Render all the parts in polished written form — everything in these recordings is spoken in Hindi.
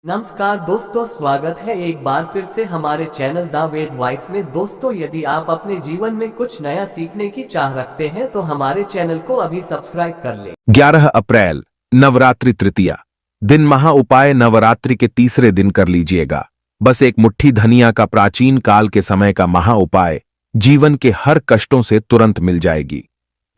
नमस्कार दोस्तों, स्वागत है एक बार फिर से हमारे चैनल द वेद वॉइस में। दोस्तों, यदि आप अपने जीवन में कुछ नया सीखने की चाह रखते हैं तो हमारे चैनल को अभी सब्सक्राइब कर लें। 11 अप्रैल नवरात्रि तृतीया दिन महा उपाय नवरात्रि के तीसरे दिन कर लीजिएगा। बस एक मुट्ठी धनिया का प्राचीन काल के समय का महा उपाय जीवन के हर कष्टों से तुरंत मिल जाएगी।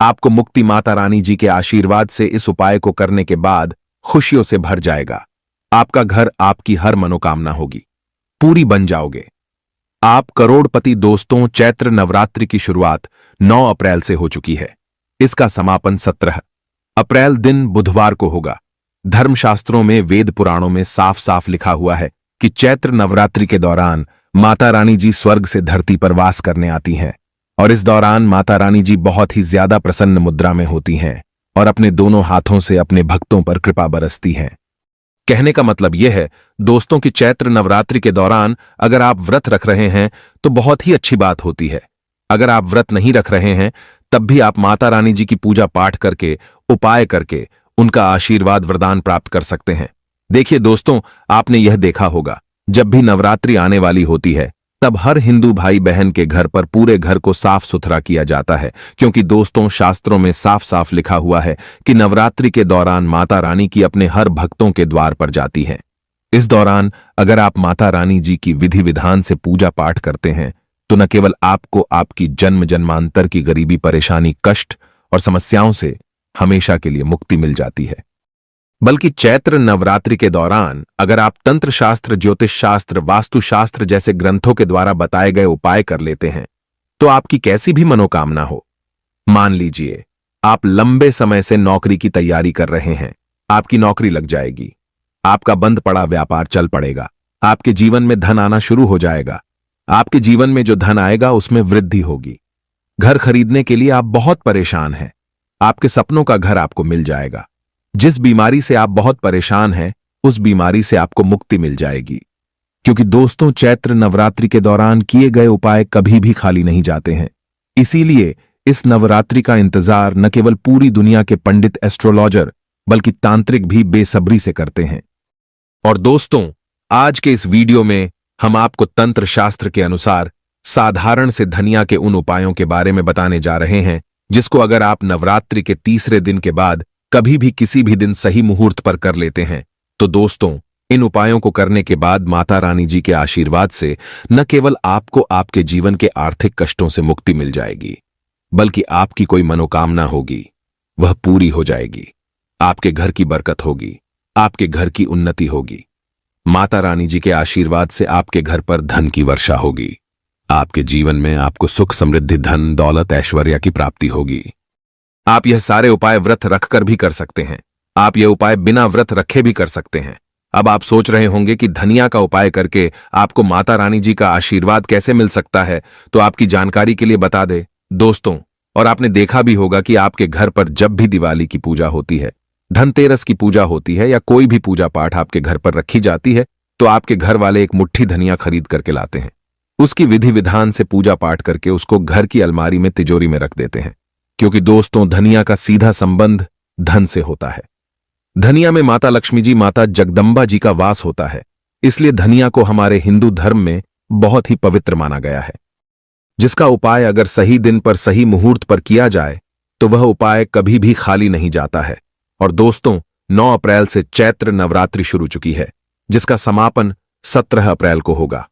आपको मुक्ति माता रानी जी के आशीर्वाद से इस उपाय को करने के बाद खुशियों से भर जाएगा। आपका घर, आपकी हर मनोकामना होगी पूरी बन जाओगे। आप करोड़पति। दोस्तों, चैत्र नवरात्रि की शुरुआत 9 अप्रैल से हो चुकी है। इसका समापन 17 अप्रैल दिन बुधवार को होगा। धर्मशास्त्रों में, वेद पुराणों में साफ साफ लिखा हुआ है कि चैत्र नवरात्रि के दौरान माता रानी जी स्वर्ग से धरती पर वास करने आती हैं और इस दौरान माता रानी जी बहुत ही ज्यादा प्रसन्न मुद्रा में होती हैं और अपने दोनों हाथों से अपने भक्तों पर कृपा बरसती हैं। कहने का मतलब यह है दोस्तों कि चैत्र नवरात्रि के दौरान अगर आप व्रत रख रहे हैं तो बहुत ही अच्छी बात होती है। अगर आप व्रत नहीं रख रहे हैं तब भी आप माता रानी जी की पूजा पाठ करके, उपाय करके उनका आशीर्वाद वरदान प्राप्त कर सकते हैं। देखिए दोस्तों, आपने यह देखा होगा जब भी नवरात्रि आने वाली होती है तब हर हिंदू भाई बहन के घर पर पूरे घर को साफ सुथरा किया जाता है, क्योंकि दोस्तों शास्त्रों में साफ साफ लिखा हुआ है कि नवरात्रि के दौरान माता रानी की अपने हर भक्तों के द्वार पर जाती है। इस दौरान अगर आप माता रानी जी की विधि विधान से पूजा पाठ करते हैं तो न केवल आपको आपकी जन्म जन्मांतर की गरीबी, परेशानी, कष्ट और समस्याओं से हमेशा के लिए मुक्ति मिल जाती है, बल्कि चैत्र नवरात्रि के दौरान अगर आप तंत्र शास्त्र, ज्योतिष शास्त्र, वास्तु शास्त्र जैसे ग्रंथों के द्वारा बताए गए उपाय कर लेते हैं तो आपकी कैसी भी मनोकामना हो। मान लीजिए आप लंबे समय से नौकरी की तैयारी कर रहे हैं, आपकी नौकरी लग जाएगी, आपका बंद पड़ा व्यापार चल पड़ेगा, आपके जीवन में धन आना शुरू हो जाएगा। आपके जीवन में जो धन आएगा उसमें वृद्धि होगी। घर खरीदने के लिए आप बहुत परेशान हैं, आपके सपनों का घर आपको मिल जाएगा। जिस बीमारी से आप बहुत परेशान हैं उस बीमारी से आपको मुक्ति मिल जाएगी, क्योंकि दोस्तों चैत्र नवरात्रि के दौरान किए गए उपाय कभी भी खाली नहीं जाते हैं। इसीलिए इस नवरात्रि का इंतजार न केवल पूरी दुनिया के पंडित, एस्ट्रोलॉजर बल्कि तांत्रिक भी बेसब्री से करते हैं। और दोस्तों, आज के इस वीडियो में हम आपको तंत्र शास्त्र के अनुसार साधारण से धनिया के उन उपायों के बारे में बताने जा रहे हैं जिसको अगर आप नवरात्रि के तीसरे दिन के बाद कभी भी किसी भी दिन सही मुहूर्त पर कर लेते हैं तो दोस्तों इन उपायों को करने के बाद माता रानी जी के आशीर्वाद से न केवल आपको आपके जीवन के आर्थिक कष्टों से मुक्ति मिल जाएगी, बल्कि आपकी कोई मनोकामना होगी वह पूरी हो जाएगी। आपके घर की बरकत होगी, आपके घर की उन्नति होगी। माता रानी जी के आशीर्वाद से आपके घर पर धन की वर्षा होगी। आपके जीवन में आपको सुख, समृद्धि, धन, दौलत, ऐश्वर्य की प्राप्ति होगी। आप यह सारे उपाय व्रत रखकर भी कर सकते हैं। आप यह उपाय बिना व्रत रखे भी कर सकते हैं। अब आप सोच रहे होंगे कि धनिया का उपाय करके आपको माता रानी जी का आशीर्वाद कैसे मिल सकता है, तो आपकी जानकारी के लिए बता दें दोस्तों, और आपने देखा भी होगा कि आपके घर पर जब भी दिवाली की पूजा होती है, धनतेरस की पूजा होती है या कोई भी पूजा पाठ आपके घर पर रखी जाती है तो आपके घर वाले एक मुट्ठी धनिया खरीद करके लाते हैं। उसकी विधि विधान से पूजा पाठ करके उसको घर की अलमारी में, तिजोरी में रख देते हैं, क्योंकि दोस्तों धनिया का सीधा संबंध धन से होता है। धनिया में माता लक्ष्मी जी, माता जगदम्बा जी का वास होता है, इसलिए धनिया को हमारे हिंदू धर्म में बहुत ही पवित्र माना गया है, जिसका उपाय अगर सही दिन पर, सही मुहूर्त पर किया जाए तो वह उपाय कभी भी खाली नहीं जाता है। और दोस्तों 9 अप्रैल से चैत्र नवरात्रि शुरू चुकी है, जिसका समापन 17 अप्रैल को होगा।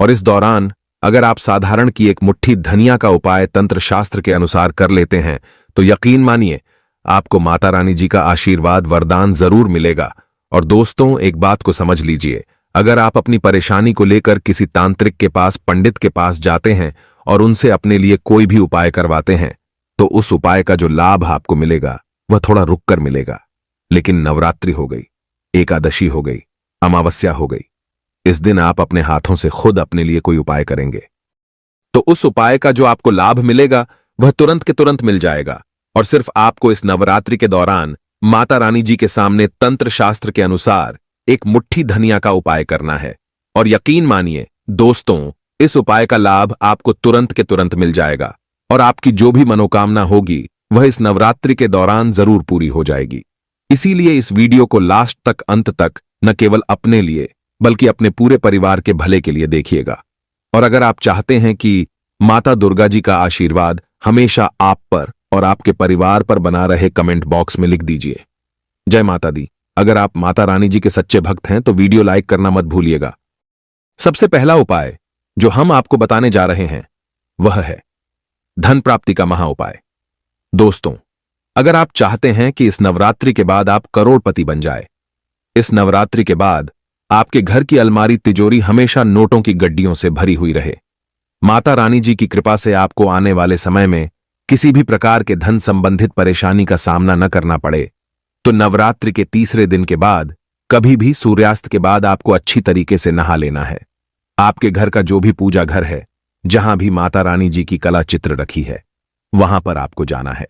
और इस दौरान अगर आप साधारण की एक मुट्ठी धनिया का उपाय तंत्र शास्त्र के अनुसार कर लेते हैं तो यकीन मानिए आपको माता रानी जी का आशीर्वाद, वरदान जरूर मिलेगा। और दोस्तों एक बात को समझ लीजिए, अगर आप अपनी परेशानी को लेकर किसी तांत्रिक के पास, पंडित के पास जाते हैं और उनसे अपने लिए कोई भी उपाय करवाते हैं तो उस उपाय का जो लाभ आपको मिलेगा वह थोड़ा रुक कर मिलेगा। लेकिन नवरात्रि हो गई, एकादशी हो गई, अमावस्या हो गई, इस दिन आप अपने हाथों से खुद अपने लिए कोई उपाय करेंगे तो उस उपाय का जो आपको लाभ मिलेगा वह तुरंत के तुरंत मिल जाएगा। और सिर्फ आपको इस नवरात्रि के दौरान माता रानी जी के सामने तंत्र शास्त्र के अनुसार एक मुट्ठी धनिया का उपाय करना है। और यकीन मानिए दोस्तों, इस उपाय का लाभ आपको तुरंत के तुरंत मिल जाएगा और आपकी जो भी मनोकामना होगी वह इस नवरात्रि के दौरान जरूर पूरी हो जाएगी। इसीलिए इस वीडियो को लास्ट तक, अंत तक न केवल अपने लिए बल्कि अपने पूरे परिवार के भले के लिए देखिएगा। और अगर आप चाहते हैं कि माता दुर्गा जी का आशीर्वाद हमेशा आप पर और आपके परिवार पर बना रहे, कमेंट बॉक्स में लिख दीजिए जय माता दी। अगर आप माता रानी जी के सच्चे भक्त हैं तो वीडियो लाइक करना मत भूलिएगा। सबसे पहला उपाय जो हम आपको बताने जा रहे हैं वह है धन प्राप्ति का महा उपाय। दोस्तों, अगर आप चाहते हैं कि इस नवरात्रि के बाद आप करोड़पति बन जाए, इस नवरात्रि के बाद आपके घर की अलमारी तिजोरी हमेशा नोटों की गड्डियों से भरी हुई रहे, माता रानी जी की कृपा से आपको आने वाले समय में किसी भी प्रकार के धन संबंधित परेशानी का सामना न करना पड़े, तो नवरात्रि के तीसरे दिन के बाद कभी भी सूर्यास्त के बाद आपको अच्छी तरीके से नहा लेना है। आपके घर का जो भी पूजा घर है, जहां भी माता रानी जी की कला चित्र रखी है, वहां पर आपको जाना है।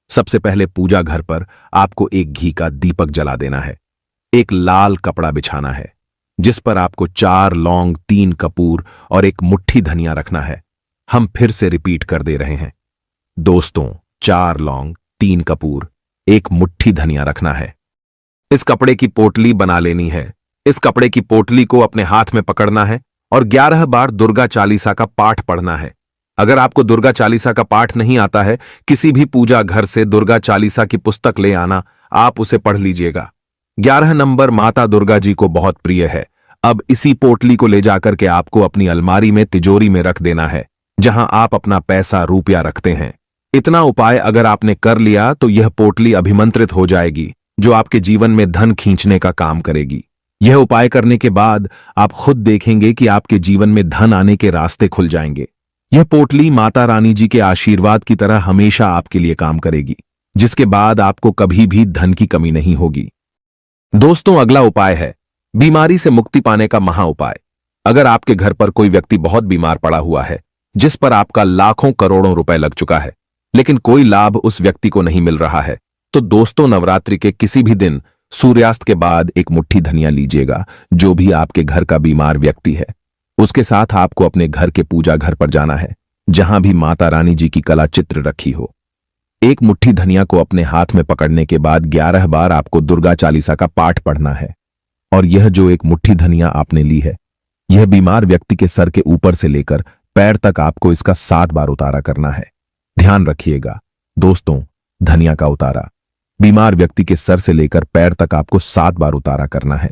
सबसे पहले पूजा घर पर आपको एक घी का दीपक जला देना है। एक लाल कपड़ा बिछाना है जिस पर आपको 4 लौंग, 3 कपूर और एक मुट्ठी धनिया रखना है। हम फिर से रिपीट कर दे रहे हैं दोस्तों, 4 लौंग, 3 कपूर, एक मुट्ठी धनिया रखना है। इस कपड़े की पोटली बना लेनी है। इस कपड़े की पोटली को अपने हाथ में पकड़ना है और 11 बार दुर्गा चालीसा का पाठ पढ़ना है। अगर आपको दुर्गा चालीसा का पाठ नहीं आता है, किसी भी पूजा घर से दुर्गा चालीसा की पुस्तक ले आना, आप उसे पढ़ लीजिएगा। 11 नंबर माता दुर्गा जी को बहुत प्रिय है। अब इसी पोटली को ले जाकर के आपको अपनी अलमारी में, तिजोरी में रख देना है, जहां आप अपना पैसा, रुपया रखते हैं। इतना उपाय अगर आपने कर लिया तो यह पोटली अभिमंत्रित हो जाएगी, जो आपके जीवन में धन खींचने का काम करेगी। यह उपाय करने के बाद आप खुद देखेंगे कि आपके जीवन में धन आने के रास्ते खुल जाएंगे। यह पोटली माता रानी जी के आशीर्वाद की तरह हमेशा आपके लिए काम करेगी, जिसके बाद आपको कभी भी धन की कमी नहीं होगी। दोस्तों, अगला उपाय है बीमारी से मुक्ति पाने का महा उपाय। अगर आपके घर पर कोई व्यक्ति बहुत बीमार पड़ा हुआ है, जिस पर आपका लाखों करोड़ों रुपए लग चुका है, लेकिन कोई लाभ उस व्यक्ति को नहीं मिल रहा है, तो दोस्तों, नवरात्रि के किसी भी दिन सूर्यास्त के बाद एक मुट्ठी धनिया लीजिएगा। जो भी आपके घर का बीमार व्यक्ति है, उसके साथ आपको अपने घर के पूजा घर पर जाना है, जहां भी माता रानी जी की कला चित्र रखी हो। एक मुट्ठी धनिया को अपने हाथ में पकड़ने के बाद 11 बार आपको दुर्गा चालीसा का पाठ पढ़ना है। और यह जो एक मुट्ठी धनिया आपने ली है, यह बीमार व्यक्ति के सर के ऊपर से लेकर पैर तक आपको इसका 7 बार उतारा करना है। ध्यान रखिएगा दोस्तों, धनिया का उतारा बीमार व्यक्ति के सर से लेकर पैर तक आपको 7 बार उतारा करना है।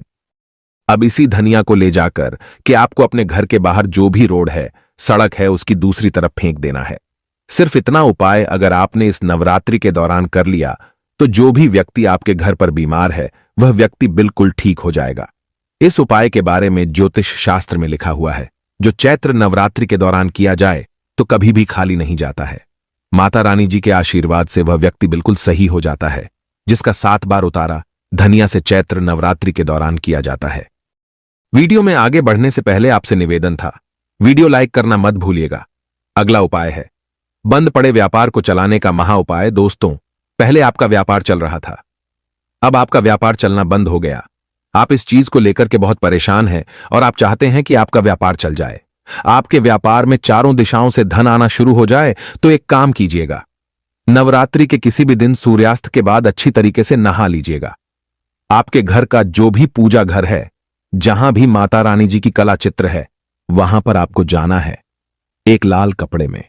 अब इसी धनिया को ले जाकर कि आपको अपने घर के बाहर जो भी रोड है, सड़क है, उसकी दूसरी तरफ फेंक देना है। सिर्फ इतना उपाय अगर आपने इस नवरात्रि के दौरान कर लिया, तो जो भी व्यक्ति आपके घर पर बीमार है, वह व्यक्ति बिल्कुल ठीक हो जाएगा। इस उपाय के बारे में ज्योतिष शास्त्र में लिखा हुआ है, जो चैत्र नवरात्रि के दौरान किया जाए तो कभी भी खाली नहीं जाता है। माता रानी जी के आशीर्वाद से वह व्यक्ति बिल्कुल सही हो जाता है, जिसका 7 बार उतारा धनिया से चैत्र नवरात्रि के दौरान किया जाता है। वीडियो में आगे बढ़ने से पहले आपसे निवेदन था, वीडियो लाइक करना मत भूलिएगा। अगला उपाय है बंद पड़े व्यापार को चलाने का महा उपाय। दोस्तों, पहले आपका व्यापार चल रहा था, अब आपका व्यापार चलना बंद हो गया। आप इस चीज को लेकर के बहुत परेशान हैं और आप चाहते हैं कि आपका व्यापार चल जाए, आपके व्यापार में चारों दिशाओं से धन आना शुरू हो जाए। तो एक काम कीजिएगा, नवरात्रि के किसी भी दिन सूर्यास्त के बाद अच्छी तरीके से नहा लीजिएगा। आपके घर का जो भी पूजा घर है, जहां भी माता रानी जी की कला चित्र है, वहां पर आपको जाना है। एक लाल कपड़े में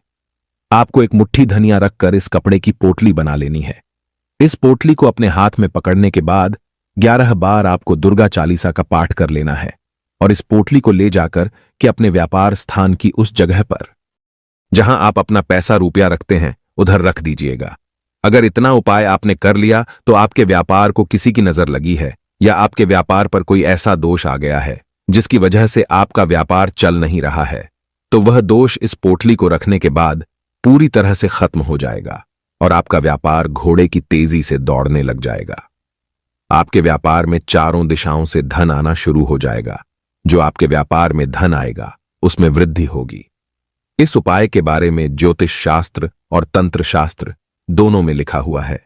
आपको एक मुट्ठी धनिया रखकर इस कपड़े की पोटली बना लेनी है। इस पोटली को अपने हाथ में पकड़ने के बाद 11 बार आपको दुर्गा चालीसा का पाठ कर लेना है और इस पोटली को ले जाकर कि अपने व्यापार स्थान की उस जगह पर जहां आप अपना पैसा, रुपया रखते हैं, उधर रख दीजिएगा। अगर इतना उपाय आपने कर लिया तो आपके व्यापार को किसी की नजर लगी है या आपके व्यापार पर कोई ऐसा दोष आ गया है जिसकी वजह से आपका व्यापार चल नहीं रहा है, तो वह दोष इस पोटली को रखने के बाद पूरी तरह से खत्म हो जाएगा और आपका व्यापार घोड़े की तेजी से दौड़ने लग जाएगा। आपके व्यापार में चारों दिशाओं से धन आना शुरू हो जाएगा। जो आपके व्यापार में धन आएगा, उसमें वृद्धि होगी। इस उपाय के बारे में ज्योतिष शास्त्र और तंत्र शास्त्र दोनों में लिखा हुआ है।